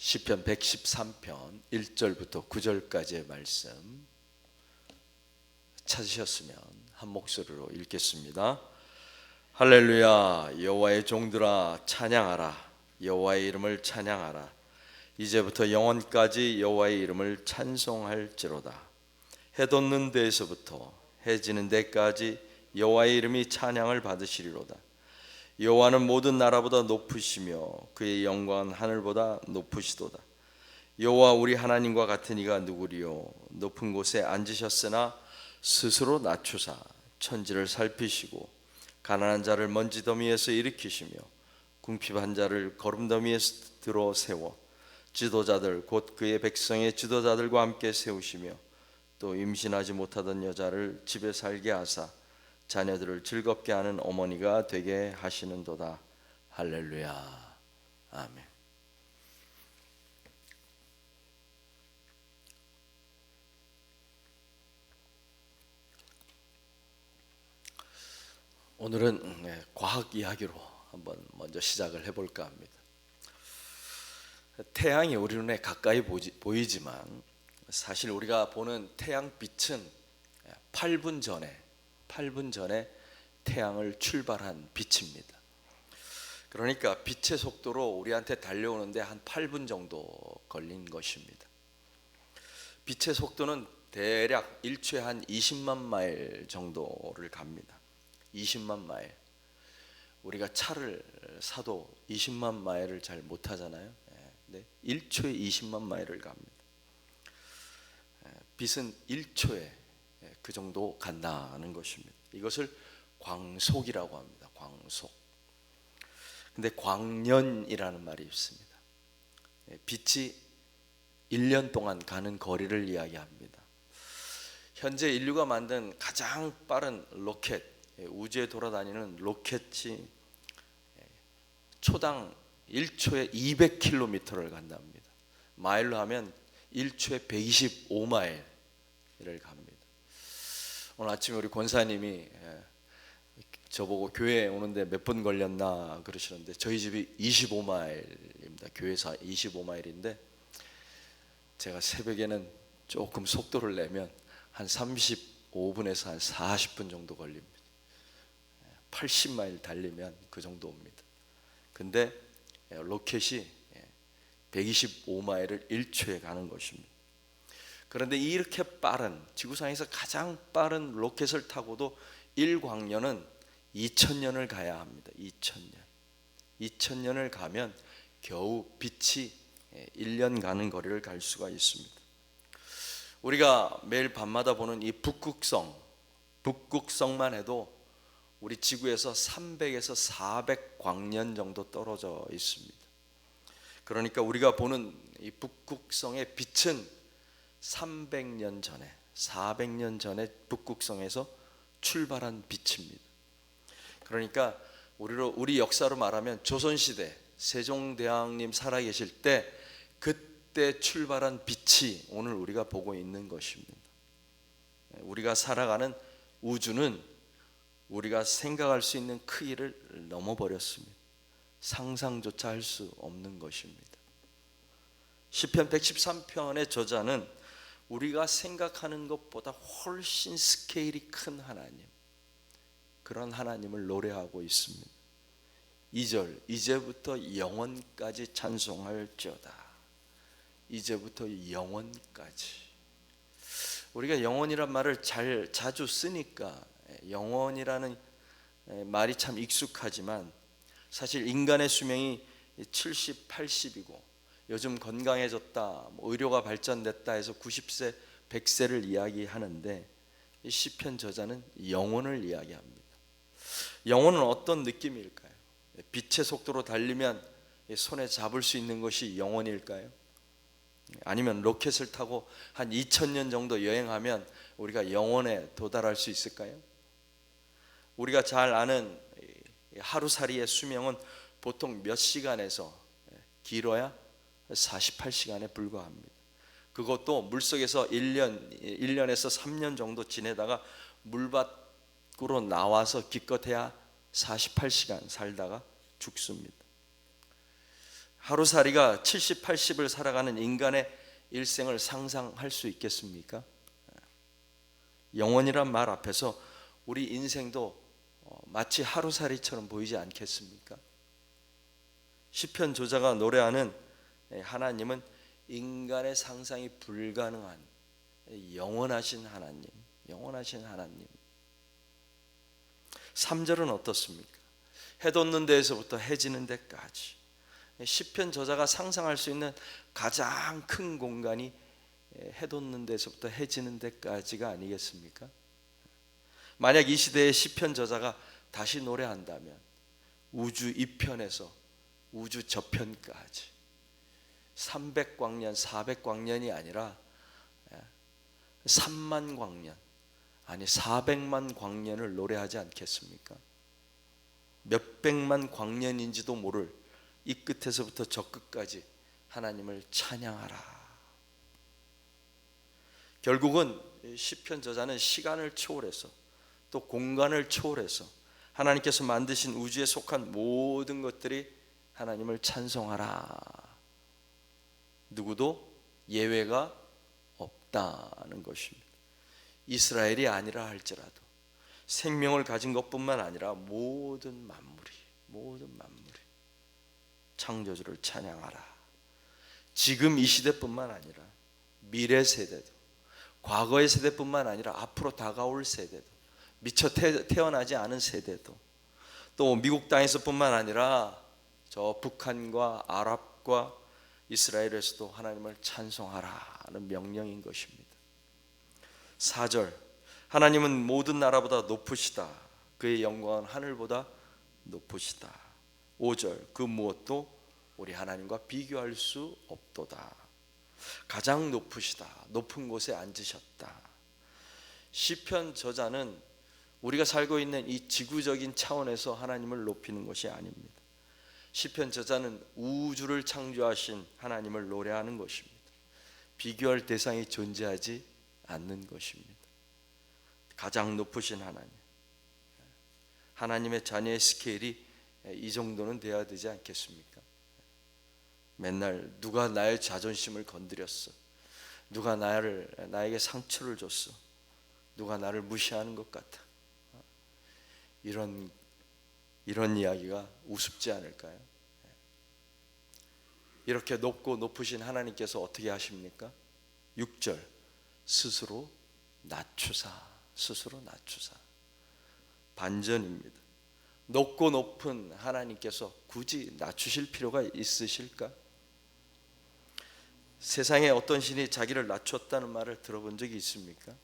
시편 113편 1절부터 9절까지의 말씀 찾으셨으면 한 목소리로 읽겠습니다. 할렐루야. 여호와의 종들아 찬양하라. 여호와의 이름을 찬양하라. 이제부터 영원까지 여호와의 이름을 찬송할지로다. 해 돋는 데에서부터 해 지는 데까지 여호와의 이름이 찬양을 받으시리로다. 여호와는 모든 나라보다 높으시며 그의 영광은 하늘보다 높으시도다. 여호와 우리 하나님과 같은 이가 누구리요? 높은 곳에 앉으셨으나 스스로 낮추사 천지를 살피시고 가난한 자를 먼지 더미에서 일으키시며 궁핍한 자를 거름더미에서 들어 세워 지도자들 곧 그의 백성의 지도자들과 함께 세우시며 또 임신하지 못하던 여자를 집에 살게 하사 자녀들을 즐겁게 하는 어머니가 되게 하시는도다. 할렐루야. 아멘. 오늘은 과학 이야기로 한번 먼저 시작을 해볼까 합니다. 태양이 우리 눈에 가까이 보이지만 사실 우리가 보는 태양빛은 8분 전에 태양을 출발한 빛입니다. 그러니까 빛의 속도로 우리한테 달려오는데 한 8분 정도 걸린 것입니다. 빛의 속도는 대략 1초에 한 20만 마일 정도를 갑니다. 20만 마일. 우리가 차를 사도 20만 마일을 잘 못 하잖아요. 근데 1초에 20만 마일을 갑니다. 빛은 1초에 그 정도 간다는 것입니다. 이것을 광속이라고 합니다. 광속. 근데 광년이라는 말이 있습니다. 빛이 1년 동안 가는 거리를 이야기합니다. 현재 인류가 만든 가장 빠른 로켓, 우주에 돌아다니는 로켓이 초당 1초에 200km를 간답니다. 마일로 하면 1초에 125마일을 갑니다. 오늘 아침에 우리 권사님이 저보고 교회에 오는데 몇 분 걸렸나 그러시는데 저희 집이 25마일입니다. 교회에서 25마일인데 제가 새벽에는 조금 속도를 내면 한 35분에서 한 40분 정도 걸립니다. 80마일 달리면 그 정도입니다. 근데 로켓이 125마일을 1초에 가는 것입니다. 그런데 이렇게 빠른 지구상에서 가장 빠른 로켓을 타고도 1광년은 2000년을 가야 합니다. 2000년을 가면 겨우 빛이 1년 가는 거리를 갈 수가 있습니다. 우리가 매일 밤마다 보는 이 북극성만 해도 우리 지구에서 300에서 400광년 정도 떨어져 있습니다. 그러니까 우리가 보는 이 북극성의 빛은 300년 전에 400년 전에 북극성에서 출발한 빛입니다. 그러니까 우리 역사로 말하면 조선시대 세종대왕님 살아계실 때 그때 출발한 빛이 오늘 우리가 보고 있는 것입니다. 우리가 살아가는 우주는 우리가 생각할 수 있는 크기를 넘어버렸습니다. 상상조차 할 수 없는 것입니다. 시편 113편의 저자는 우리가 생각하는 것보다 훨씬 스케일이 큰 하나님, 그런 하나님을 노래하고 있습니다. 2절, 이제부터 영원까지 찬송할지어다. 이제부터 영원까지. 우리가 영원이란 말을 자주 쓰니까 영원이라는 말이 참 익숙하지만 사실 인간의 수명이 70, 80이고 요즘 건강해졌다, 의료가 발전됐다 해서 90세, 100세를 이야기하는데 이 시편 저자는 영혼을 이야기합니다. 영혼은 어떤 느낌일까요? 빛의 속도로 달리면 손에 잡을 수 있는 것이 영혼일까요? 아니면 로켓을 타고 한 2000년 정도 여행하면 우리가 영혼에 도달할 수 있을까요? 우리가 잘 아는 하루살이의 수명은 보통 몇 시간에서 길어야 48시간에 불과합니다. 그것도 물속에서 1년에서 3년 정도 지내다가 물 밖으로 나와서 기껏해야 48시간 살다가 죽습니다. 하루살이가 70, 80을 살아가는 인간의 일생을 상상할 수 있겠습니까? 영원이란 말 앞에서 우리 인생도 마치 하루살이처럼 보이지 않겠습니까? 시편 저자가 노래하는 하나님은 인간의 상상이 불가능한 영원하신 하나님, 영원하신 하나님. 3절은 어떻습니까? 해 돋는 데에서부터 해 지는 데까지. 시편 저자가 상상할 수 있는 가장 큰 공간이 해 돋는 데서부터 해 지는 데까지가 아니겠습니까? 만약 이 시대의 시편 저자가 다시 노래한다면 우주 이편에서 우주 저편까지 300광년, 400광년이 아니라 3만 광년, 아니 400만 광년을 노래하지 않겠습니까? 몇백만 광년인지도 모를 이 끝에서부터 저 끝까지 하나님을 찬양하라. 결국은 시편 저자는 시간을 초월해서 또 공간을 초월해서 하나님께서 만드신 우주에 속한 모든 것들이 하나님을 찬송하라. 누구도 예외가 없다는 것입니다. 이스라엘이 아니라 할지라도 생명을 가진 것뿐만 아니라 모든 만물이 창조주를 찬양하라. 지금 이 시대뿐만 아니라 미래 세대도, 과거의 세대뿐만 아니라 앞으로 다가올 세대도, 미처 태어나지 않은 세대도, 또 미국 땅에서뿐만 아니라 저 북한과 아랍과 이스라엘에서도 하나님을 찬송하라는 명령인 것입니다. 4절, 하나님은 모든 나라보다 높으시다. 그의 영광은 하늘보다 높으시다. 5절, 그 무엇도 우리 하나님과 비교할 수 없도다. 가장 높으시다. 높은 곳에 앉으셨다. 시편 저자는 우리가 살고 있는 이 지구적인 차원에서 하나님을 높이는 것이 아닙니다. 시편 저자는 우주를 창조하신 하나님을 노래하는 것입니다. 비교할 대상이 존재하지 않는 것입니다. 가장 높으신 하나님, 하나님의 자녀의 스케일이 이 정도는 돼야 되지 않겠습니까? 맨날 누가 나의 자존심을 건드렸어, 누가 나에게 상처를 줬어, 누가 나를 무시하는 것 같아, 이런 이야기가 우습지 않을까요? 이렇게 높고 높으신 하나님께서 어떻게 하십니까? 6절, 스스로 낮추사. 반전입니다. 높고 높은 하나님께서 굳이 낮추실 필요가 있으실까? 세상에 어떤 신이 자기를 낮췄다는 말을 들어본 적이 있습니까?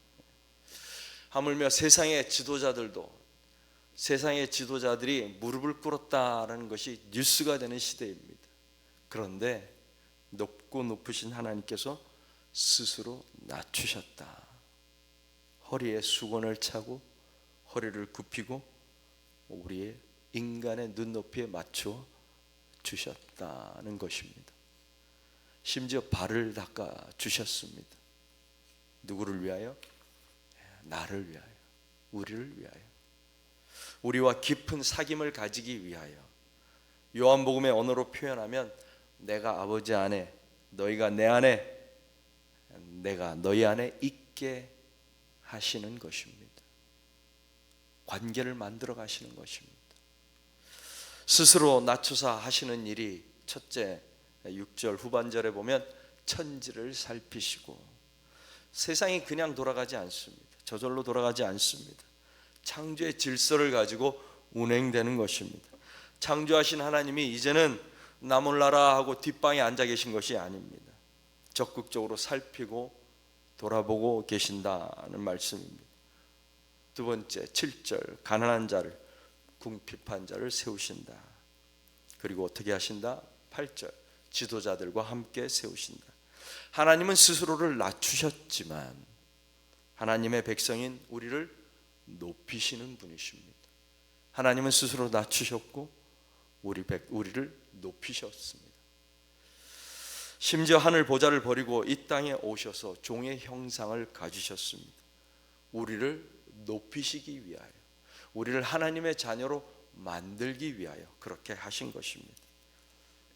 하물며 세상의 지도자들이 무릎을 꿇었다는 것이 뉴스가 되는 시대입니다. 그런데 높고 높으신 하나님께서 스스로 낮추셨다. 허리에 수건을 차고 허리를 굽히고 우리의 인간의 눈높이에 맞추어 주셨다는 것입니다. 심지어 발을 닦아 주셨습니다. 누구를 위하여? 나를 위하여, 우리를 위하여, 우리와 깊은 사귐을 가지기 위하여. 요한복음의 언어로 표현하면 내가 아버지 안에, 너희가 내 안에, 내가 너희 안에 있게 하시는 것입니다. 관계를 만들어 가시는 것입니다. 스스로 낮추사 하시는 일이, 첫째 6절 후반절에 보면 천지를 살피시고, 세상이 그냥 돌아가지 않습니다. 저절로 돌아가지 않습니다. 창조의 질서를 가지고 운행되는 것입니다. 창조하신 하나님이 이제는 나 몰라라 하고 뒷방에 앉아 계신 것이 아닙니다. 적극적으로 살피고 돌아보고 계신다는 말씀입니다. 두 번째 7절, 가난한 자를, 궁핍한 자를 세우신다. 그리고 어떻게 하신다? 8절, 지도자들과 함께 세우신다. 하나님은 스스로를 낮추셨지만 하나님의 백성인 우리를 높이시는 분이십니다. 하나님은 스스로 낮추셨고 우리를 높이셨습니다. 심지어 하늘 보좌를 버리고 이 땅에 오셔서 종의 형상을 가지셨습니다. 우리를 높이시기 위하여, 우리를 하나님의 자녀로 만들기 위하여 그렇게 하신 것입니다.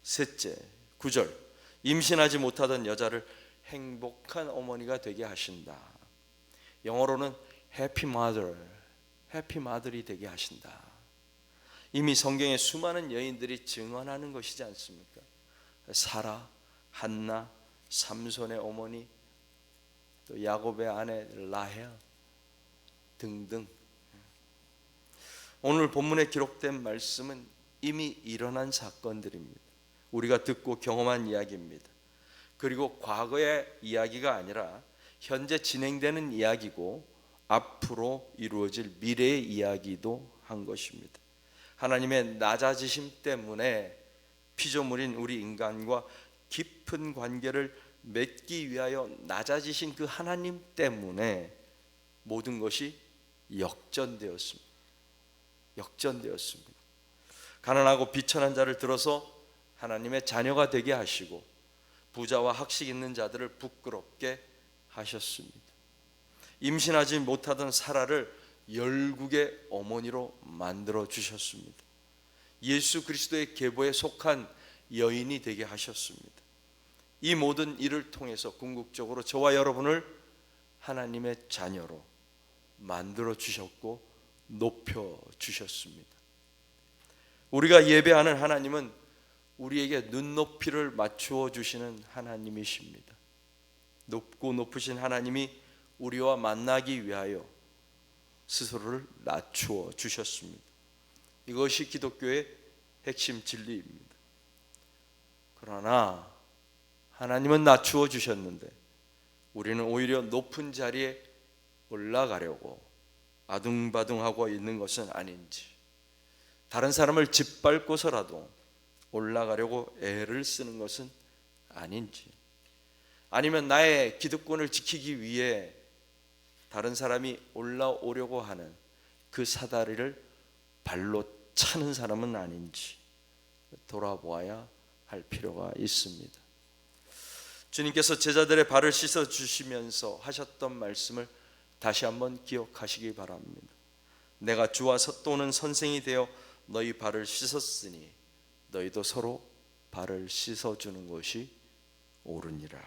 셋째 9절, 임신하지 못하던 여자를 행복한 어머니가 되게 하신다. 영어로는 해피 마더, 해피 마들이 되게 하신다. 이미 성경에 수많은 여인들이 증언하는 것이지 않습니까? 사라, 한나, 삼손의 어머니, 또 야곱의 아내 라헬 등등. 오늘 본문에 기록된 말씀은 이미 일어난 사건들입니다. 우리가 듣고 경험한 이야기입니다. 그리고 과거의 이야기가 아니라 현재 진행되는 이야기고 앞으로 이루어질 미래의 이야기도 한 것입니다. 하나님의 낮아지심 때문에 피조물인 우리 인간과 깊은 관계를 맺기 위하여 낮아지신 그 하나님 때문에 모든 것이 역전되었습니다. 역전되었습니다. 가난하고 비천한 자를 들어서 하나님의 자녀가 되게 하시고 부자와 학식 있는 자들을 부끄럽게 하셨습니다. 임신하지 못하던 사라를 열국의 어머니로 만들어 주셨습니다. 예수 그리스도의 계보에 속한 여인이 되게 하셨습니다. 이 모든 일을 통해서 궁극적으로 저와 여러분을 하나님의 자녀로 만들어 주셨고 높여 주셨습니다. 우리가 예배하는 하나님은 우리에게 눈높이를 맞추어 주시는 하나님이십니다. 높고 높으신 하나님이 우리와 만나기 위하여 스스로를 낮추어 주셨습니다. 이것이 기독교의 핵심 진리입니다. 그러나 하나님은 낮추어 주셨는데 우리는 오히려 높은 자리에 올라가려고 아둥바둥하고 있는 것은 아닌지, 다른 사람을 짓밟고서라도 올라가려고 애를 쓰는 것은 아닌지, 아니면 나의 기득권을 지키기 위해 다른 사람이 올라오려고 하는 그 사다리를 발로 차는 사람은 아닌지 돌아보아야 할 필요가 있습니다. 주님께서 제자들의 발을 씻어 주시면서 하셨던 말씀을 다시 한번 기억하시기 바랍니다. 내가 주와 또는 선생이 되어 너희 발을 씻었으니 너희도 서로 발을 씻어주는 것이 옳으니라.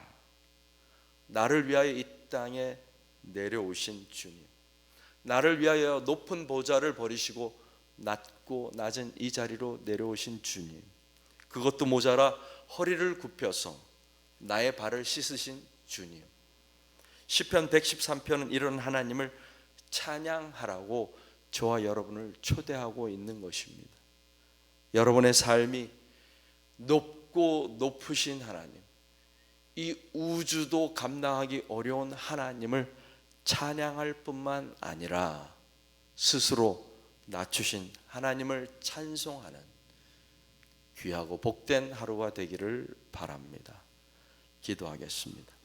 나를 위하여 이 땅에 내려오신 주님, 나를 위하여 높은 보좌를 버리시고 낮고 낮은 이 자리로 내려오신 주님, 그것도 모자라 허리를 굽혀서 나의 발을 씻으신 주님. 시편 113편은 이런 하나님을 찬양하라고 저와 여러분을 초대하고 있는 것입니다. 여러분의 삶이 높고 높으신 하나님, 이 우주도 감당하기 어려운 하나님을 찬양할 뿐만 아니라 스스로 낮추신 하나님을 찬송하는 귀하고 복된 하루가 되기를 바랍니다. 기도하겠습니다.